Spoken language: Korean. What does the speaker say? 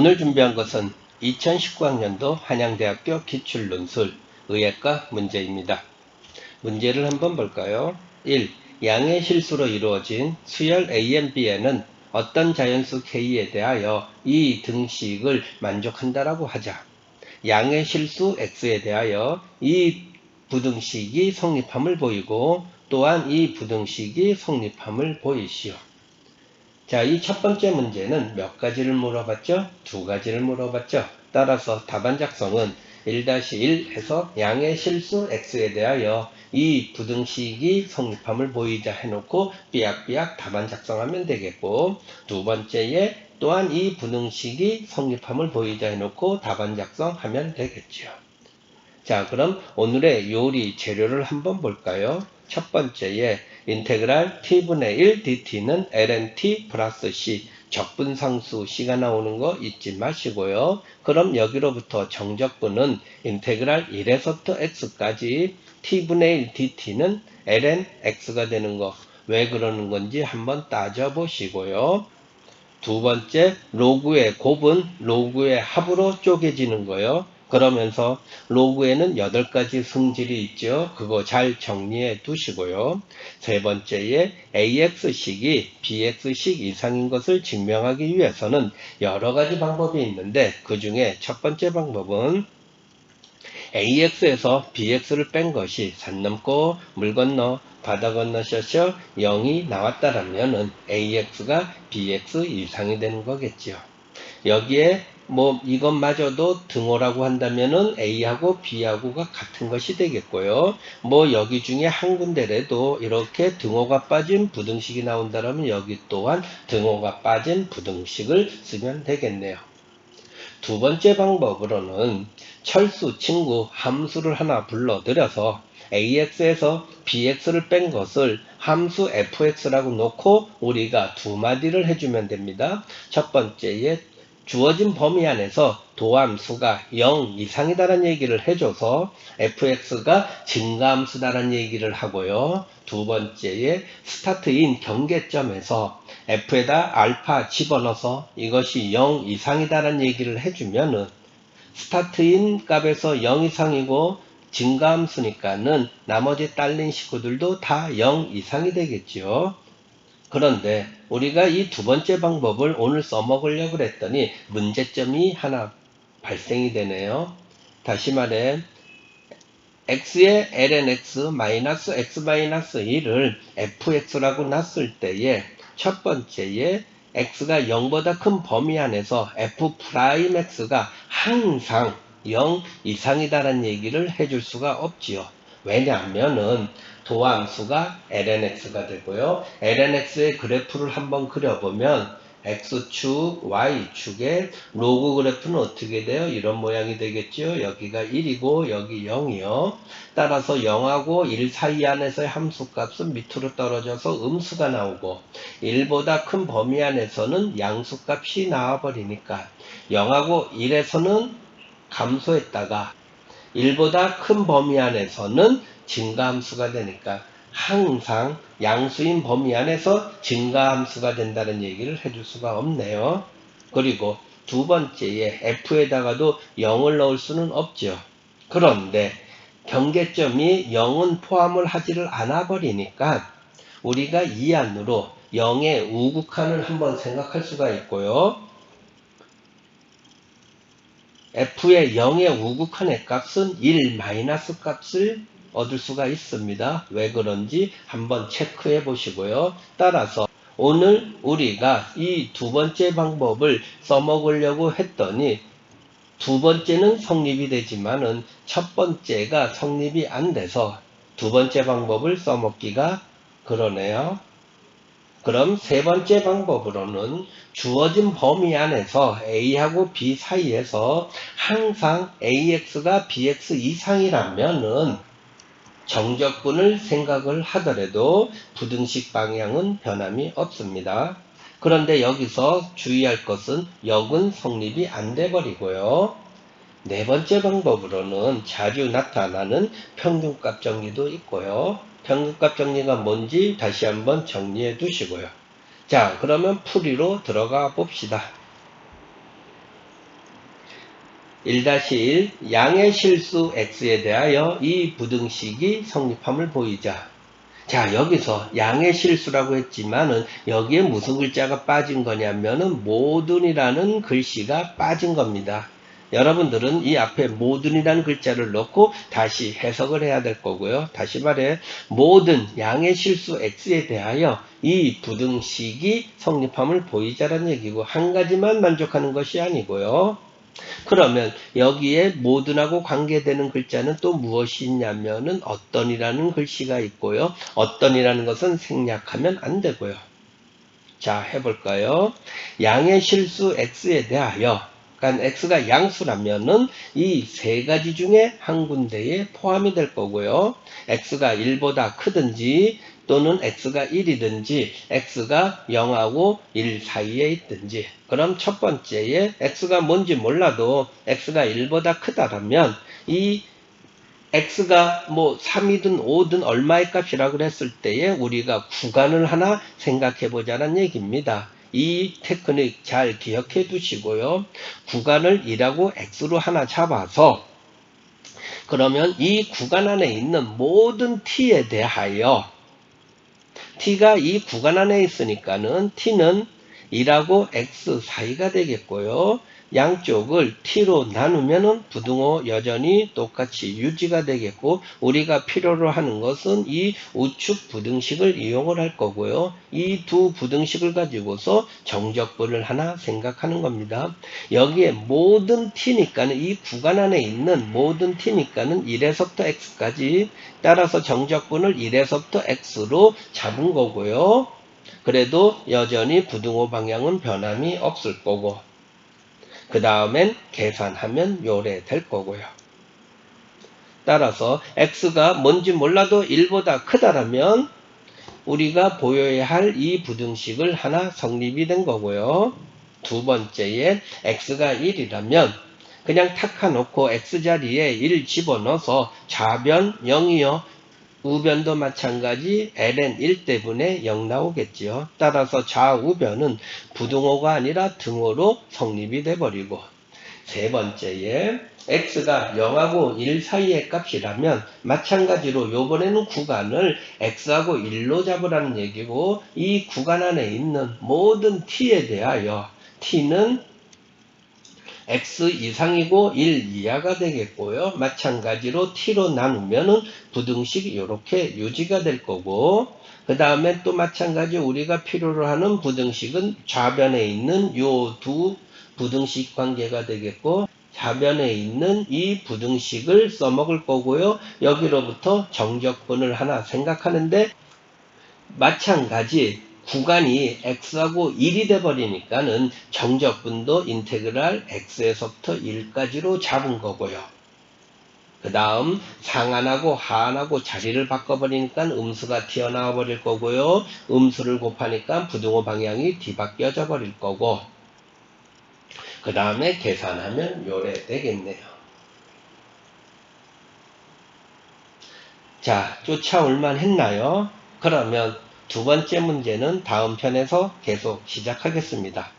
오늘 준비한 것은 2019학년도 한양대학교 기출론술 의학과 문제입니다. 문제를 한번 볼까요? 1. 양의 실수로 이루어진 수열 AMB에는 어떤 자연수 K에 대하여 이 등식을 만족한다라고 하자. 양의 실수 X에 대하여 이 부등식이 성립함을 보이고 또한 이 부등식이 성립함을 보이시오. 자, 이 첫 번째 문제는 몇 가지를 물어봤죠? 두 가지를 물어봤죠. 따라서 답안 작성은 1-1 해서 양의 실수 X에 대하여 이 부등식이 성립함을 보이자 해놓고 삐약삐약 답안 작성하면 되겠고, 두 번째에 또한 이 부등식이 성립함을 보이자 해놓고 답안 작성하면 되겠죠. 자, 그럼 오늘의 요리 재료를 한번 볼까요? 첫 번째에 인테그랄 t분의 1 dt는 ln(t) 플러스 c 적분상수 c가 나오는 거 잊지 마시고요. 그럼 여기로부터 정적분은 인테그랄 1에서부터 x까지 t분의 1 dt는 ln x가 되는 거 왜 그러는 건지 한번 따져보시고요. 두 번째, 로그의 곱은 로그의 합으로 쪼개지는 거요. 그러면서 로그에는 8가지 성질이 있죠. 그거 잘 정리해 두시고요. 세 번째에 AX식이 BX식 이상인 것을 증명하기 위해서는 여러 가지 방법이 있는데 그 중에 첫 번째 방법은 AX에서 BX를 뺀 것이 산 넘고 물 건너 바다 건너셔서 0이 나왔다라면은 AX가 BX 이상이 되는 거겠죠. 여기에 이것마저도 등호라고 한다면은 A하고 B하고가 같은 것이 되겠고요. 여기 중에 한 군데라도 이렇게 등호가 빠진 부등식이 나온다면 여기 또한 등호가 빠진 부등식을 쓰면 되겠네요. 두 번째 방법으로는 철수 친구 함수를 하나 불러들여서 AX에서 BX를 뺀 것을 함수 fx라고 놓고 우리가 두 마디를 해주면 됩니다. 첫 번째에 주어진 범위 안에서 도함수가 0 이상이다라는 얘기를 해줘서 fx가 증가함수다라는 얘기를 하고요. 두 번째에 스타트인 경계점에서 f에다 알파 집어넣어서 이것이 0 이상이다라는 얘기를 해주면은 스타트인 값에서 0 이상이고 증가함수니까는 나머지 딸린 식구들도 다 0 이상이 되겠죠. 그런데 우리가 이 두 번째 방법을 오늘 써먹으려고 그랬더니 문제점이 하나 발생이 되네요. 다시 말해 x의 lnx 마이너스 x-1을 fx라고 놨을 때에 첫 번째에 x가 0보다 큰 범위 안에서 f'x가 항상 0 이상이다라는 얘기를 해줄 수가 없지요. 왜냐하면은 도함수가 lnx가 되고요. lnx의 그래프를 한번 그려보면 x축, y축의 로그 그래프는 어떻게 돼요? 이런 모양이 되겠죠. 여기가 1이고 여기 0이요. 따라서 0하고 1 사이 안에서의 함수값은 밑으로 떨어져서 음수가 나오고 1보다 큰 범위 안에서는 양수값이 나와버리니까 0하고 1에서는 감소했다가 1보다 큰 범위 안에서는 증가함수가 되니까 항상 양수인 범위 안에서 증가함수가 된다는 얘기를 해줄 수가 없네요. 그리고 두 번째에 f에다가도 0을 넣을 수는 없죠. 그런데 경계점이 0은 포함을 하지를 않아 버리니까 우리가 이 안으로 0의 우극한을 한번 생각할 수가 있고요. f의 0의 우극한의 값은 1 마이너스 값을 얻을 수가 있습니다. 왜 그런지 한번 체크해 보시고요. 따라서 오늘 우리가 이 두 번째 방법을 써먹으려고 했더니 두 번째는 성립이 되지만은 첫 번째가 성립이 안 돼서 두 번째 방법을 써먹기가 그러네요. 그럼 세 번째 방법으로는 주어진 범위 안에서 A하고 B 사이에서 항상 AX가 BX 이상이라면은 정적분을 생각을 하더라도 부등식 방향은 변함이 없습니다. 그런데 여기서 주의할 것은 역은 성립이 안 돼 버리고요. 네 번째 방법으로는 자주 나타나는 평균값 정리도 있고요. 평균값 정리가 뭔지 다시 한번 정리해 두시고요. 자, 그러면 풀이로 들어가 봅시다. 1-1 양의 실수 x에 대하여 이 부등식이 성립함을 보이자. 자, 여기서 양의 실수라고 했지만은 여기에 무슨 글자가 빠진 거냐면은 모든이라는 글씨가 빠진 겁니다. 여러분들은 이 앞에 모든이라는 글자를 넣고 다시 해석을 해야 될 거고요. 다시 말해 모든 양의 실수 x에 대하여 이 부등식이 성립함을 보이자라는 얘기고 한 가지만 만족하는 것이 아니고요. 그러면 여기에 모든하고 관계되는 글자는 또 무엇이 있냐면은 어떤이라는 글씨가 있고요. 어떤이라는 것은 생략하면 안 되고요. 자, 해볼까요? 양의 실수 x에 대하여, 그러니까 x가 양수라면은 이 세 가지 중에 한 군데에 포함이 될 거고요. x가 1보다 크든지 또는 x가 1이든지 x가 0하고 1 사이에 있든지, 그럼 첫 번째에 x가 뭔지 몰라도 x가 1보다 크다라면 이 x가 뭐 3이든 5든 얼마의 값이라고 그랬을 때에 우리가 구간을 하나 생각해 보자는 얘기입니다. 이 테크닉 잘 기억해 두시고요. 구간을 2라고 x로 하나 잡아서 그러면 이 구간 안에 있는 모든 t에 대하여 t가 이 구간 안에 있으니까는 t는 2하고 x 사이가 되겠고요. 양쪽을 t로 나누면은 부등호 여전히 똑같이 유지가 되겠고 우리가 필요로 하는 것은 이 우측 부등식을 이용을 할 거고요. 이 두 부등식을 가지고서 정적분을 하나 생각하는 겁니다. 여기에 모든 t니까는 이 구간 안에 있는 모든 t니까는 1에서부터 x까지 따라서 정적분을 1에서부터 x로 잡은 거고요. 그래도 여전히 부등호 방향은 변함이 없을 거고 그 다음엔 계산하면 요래 될 거고요. 따라서 x가 뭔지 몰라도 1보다 크다라면 우리가 보여야 할 이 부등식을 하나 성립이 된 거고요. 두 번째에 x가 1이라면 그냥 탁하 놓고 x자리에 1 집어넣어서 좌변 0이요. 우변도 마찬가지 ln 1 때문에 0 나오겠지요. 따라서 좌우변은 부등호가 아니라 등호로 성립이 돼버리고 세 번째에 x가 0하고 1 사이의 값이라면 마찬가지로 요번에는 구간을 x하고 1로 잡으라는 얘기고 이 구간 안에 있는 모든 t에 대하여 t는 x 이상이고 1 이하가 되겠고요. 마찬가지로 t로 나누면은 부등식이 이렇게 유지가 될 거고 그 다음에 또 마찬가지 우리가 필요로 하는 부등식은 좌변에 있는 요 두 부등식 관계가 되겠고 좌변에 있는 이 부등식을 써먹을 거고요. 여기로부터 정적분을 하나 생각하는데 마찬가지 구간이 x하고 1이 돼버리니까는 정적분도 인테그랄 x에서부터 1까지로 잡은 거고요. 그 다음 상한하고 하한하고 자리를 바꿔버리니까 음수가 튀어나와 버릴 거고요. 음수를 곱하니까 부등호 방향이 뒤바뀌어져 버릴 거고 그 다음에 계산하면 요래 되겠네요. 자, 쫓아올만 했나요? 그러면 두 번째 문제는 다음 편에서 계속 시작하겠습니다.